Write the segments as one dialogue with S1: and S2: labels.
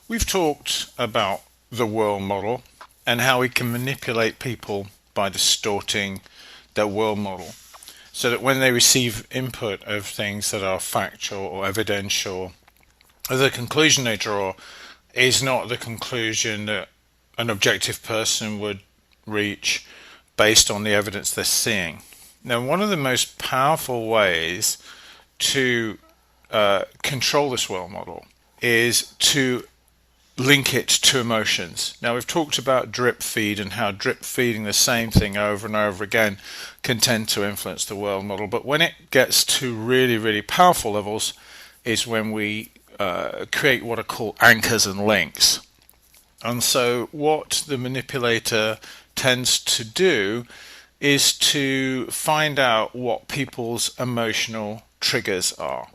S1: We've talked about the world model and how we can manipulate people by distorting their world model so that when they receive input of things that are factual or evidential, the conclusion they draw is not the conclusion that an objective person would reach based on the evidence they're seeing. Now, one of the most powerful ways to control this world model is to link it to emotions. Now, we've talked about drip feed and how drip feeding the same thing over and over again can tend to influence the world model. But when it gets to really, really powerful levels is when we create what are called anchors and links. And so what the manipulator tends to do is to find out what people's emotional triggers are.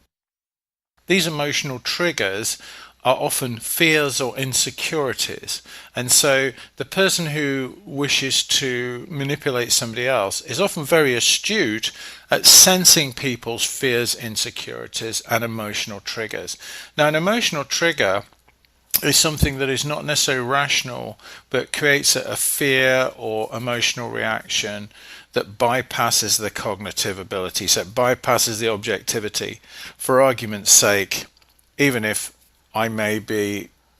S1: These emotional triggers are often fears or insecurities. And so the person who wishes to manipulate somebody else is often very astute at sensing people's fears, insecurities, and emotional triggers. Now, an emotional trigger is something that is not necessarily rational, but creates a fear or emotional reaction that bypasses the cognitive ability, so it bypasses the objectivity. For argument's sake, even if I may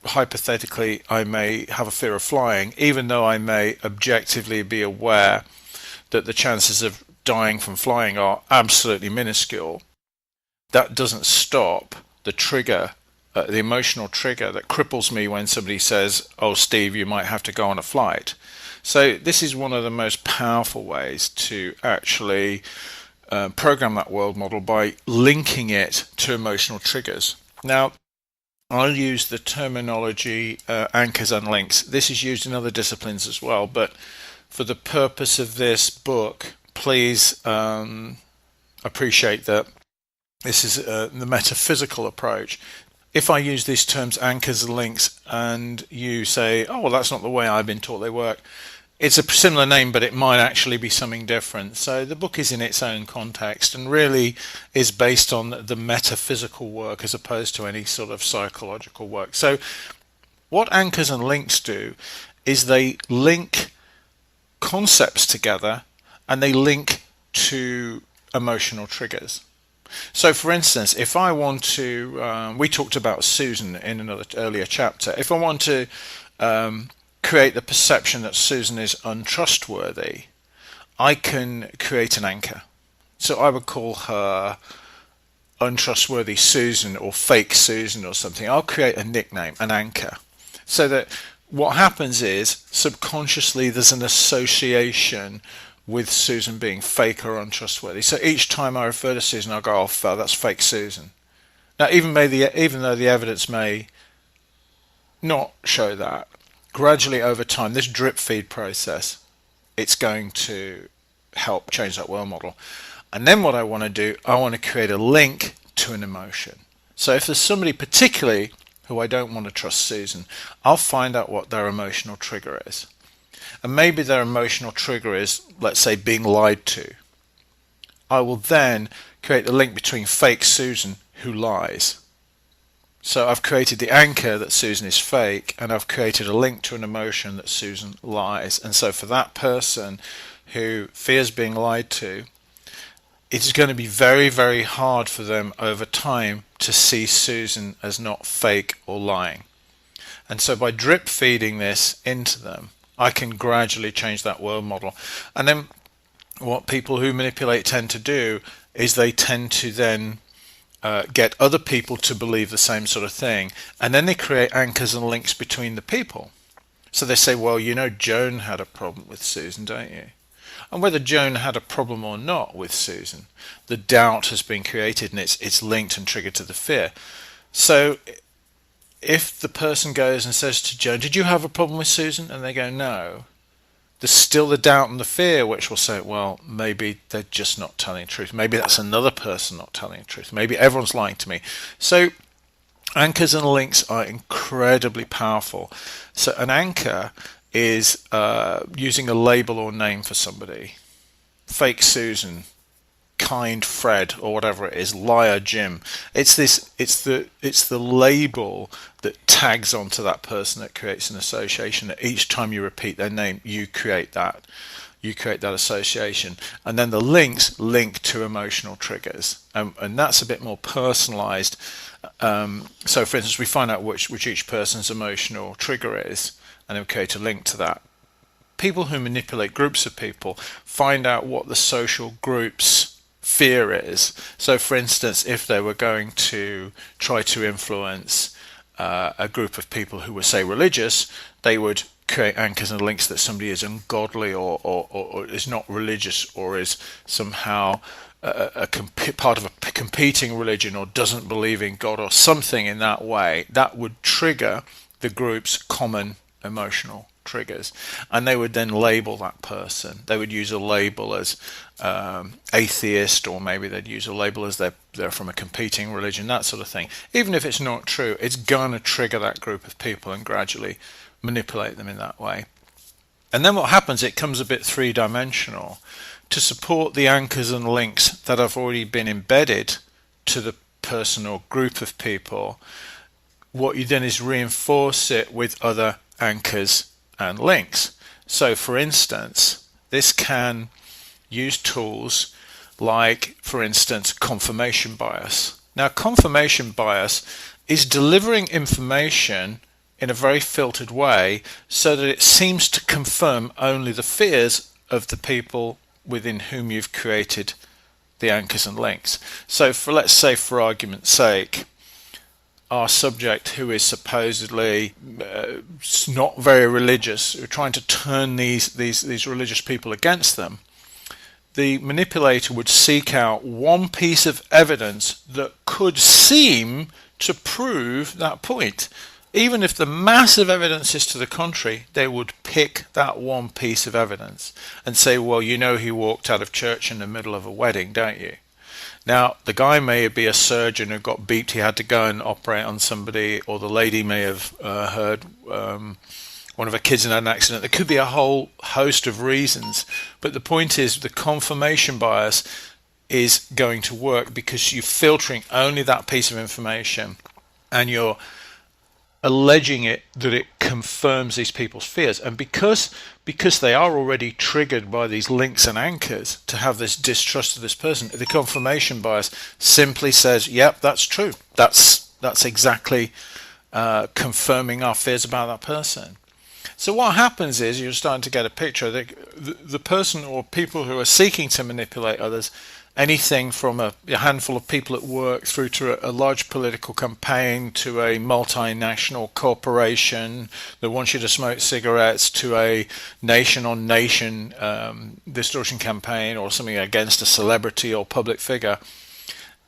S1: have a fear of flying, even though I may objectively be aware that the chances of dying from flying are absolutely minuscule, that doesn't stop the trigger, the emotional trigger that cripples me when somebody says, "Oh, Steve, you might have to go on a flight." So this is one of the most powerful ways to actually program that world model, by linking it to emotional triggers. Now, I'll use the terminology anchors and links. This is used in other disciplines as well, but for the purpose of this book, please appreciate that this is the metaphysical approach. If I use these terms anchors and links and you say, "Oh, well, that's not the way I've been taught they work," it's a similar name, but it might actually be something different. So the book is in its own context and really is based on the metaphysical work as opposed to any sort of psychological work. So what anchors and links do is they link concepts together and they link to emotional triggers. So for instance, if I want to, we talked about Susan in another earlier chapter, if I want to create the perception that Susan is untrustworthy, I can create an anchor. So I would call her untrustworthy Susan or fake Susan or something. I'll create a nickname, an anchor, so that what happens is subconsciously there's an association with Susan being fake or untrustworthy. So each time I refer to Susan, I'll go, "Oh, that's fake Susan." Now, even though the evidence may not show that, gradually over time, this drip feed process, it's going to help change that world model. And then what I want to do, I want to create a link to an emotion. So if there's somebody particularly who I don't want to trust Susan, I'll find out what their emotional trigger is. And maybe their emotional trigger is, let's say, being lied to. I will then create the link between fake Susan who lies. So I've created the anchor that Susan is fake, and I've created a link to an emotion that Susan lies. And so for that person who fears being lied to, it's going to be very, very hard for them over time to see Susan as not fake or lying. And so by drip feeding this into them, I can gradually change that world model. And then what people who manipulate tend to do is they tend to then get other people to believe the same sort of thing, and then they create anchors and links between the people. So they say, "Well, you know, Joan had a problem with Susan, don't you?" And whether Joan had a problem or not with Susan, the doubt has been created and it's linked and triggered to the fear. So if the person goes and says to Joan, "Did you have a problem with Susan?" and they go, "No," there's still the doubt and the fear which will say, "Well, maybe they're just not telling the truth. Maybe that's another person not telling the truth. Maybe everyone's lying to me." So anchors and links are incredibly powerful. So an anchor is using a label or name for somebody. Fake Susan kind Fred or whatever it is, liar Jim. It's the label that tags onto that person that creates an association. That each time you repeat their name, you create that association, and then the links link to emotional triggers, and that's a bit more personalized. So for instance, we find out which each person's emotional trigger is, and then we create a link to that. People who manipulate groups of people find out what the social group's fear is. So for instance, if they were going to try to influence a group of people who were, say, religious, they would create anchors and links that somebody is ungodly or is not religious or is somehow part of a competing religion or doesn't believe in God or something in that way. That would trigger the group's common emotional triggers, and they would then label that person. They would use a label as atheist, or maybe they'd use a label as they're from a competing religion, that sort of thing. Even if it's not true, it's going to trigger that group of people and gradually manipulate them in that way. And then what happens, it comes a bit three-dimensional. To support the anchors and links that have already been embedded to the person or group of people, what you then is reinforce it with other anchors and links. So for instance, this can use tools like, for instance, confirmation bias. Now, confirmation bias is delivering information in a very filtered way so that it seems to confirm only the fears of the people within whom you've created the anchors and links. So let's say, for argument's sake, our subject, who is supposedly not very religious, we're trying to turn these religious people against them, the manipulator would seek out one piece of evidence that could seem to prove that point. Even if the massive evidence is to the contrary, they would pick that one piece of evidence and say, well, you know, he walked out of church in the middle of a wedding, don't you? Now, the guy may be a surgeon who got beeped, he had to go and operate on somebody, or the lady may have heard one of her kids in an accident. There could be a whole host of reasons, but the point is the confirmation bias is going to work because you're filtering only that piece of information and you're alleging that it confirms these people's fears. And because they are already triggered by these links and anchors to have this distrust of this person, the confirmation bias simply says, yep, that's true. That's exactly confirming our fears about that person. So what happens is you're starting to get a picture that the person or people who are seeking to manipulate others, anything from a handful of people at work through to a large political campaign, to a multinational corporation that wants you to smoke cigarettes, to a nation-on-nation distortion campaign or something against a celebrity or public figure.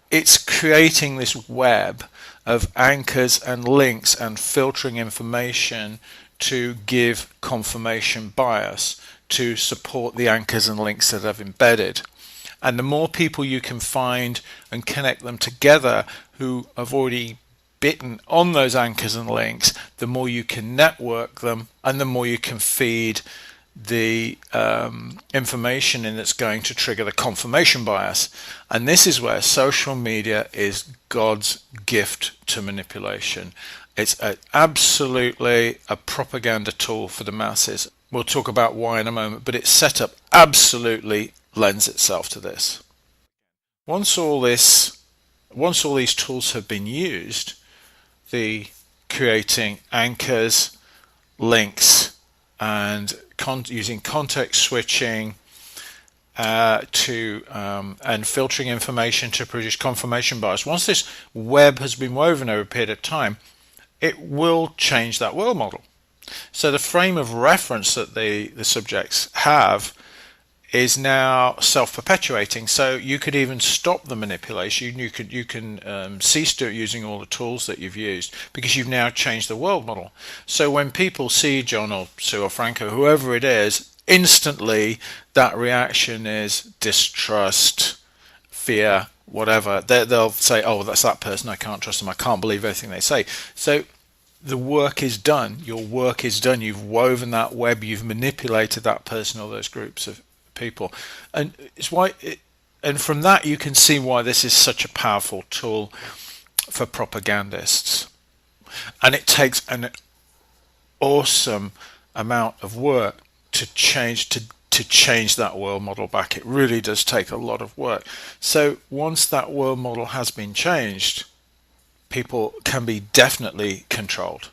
S1: It's creating this web of anchors and links and filtering information to give confirmation bias to support the anchors and links that have embedded. And the more people you can find and connect them together who have already bitten on those anchors and links, the more you can network them and the more you can feed the information in that's going to trigger the confirmation bias. And this is where social media is God's gift to manipulation. It's absolutely a propaganda tool for the masses. We'll talk about why in a moment, but its setup absolutely lends itself to this. Once all these tools have been used, the creating anchors, links, and using context switching and filtering information to produce confirmation bias. Once this web has been woven over a period of time, it will change that world model. So the frame of reference that the subjects have is now self-perpetuating. So you could even stop the manipulation. You can cease to using all the tools that you've used because you've now changed the world model. So when people see John or Sue or Franco, whoever it is, instantly that reaction is distrust, fear, whatever. They'll say, oh, that's that person, I can't trust them, I can't believe everything they say. So the work is done. Your work is done. You've woven that web, you've manipulated that person or those groups of people. And it's why And from that you can see why this is such a powerful tool for propagandists. And it takes an awesome amount of work to change that world model back. It really does take a lot of work. So once that world model has been changed, people can be definitely controlled.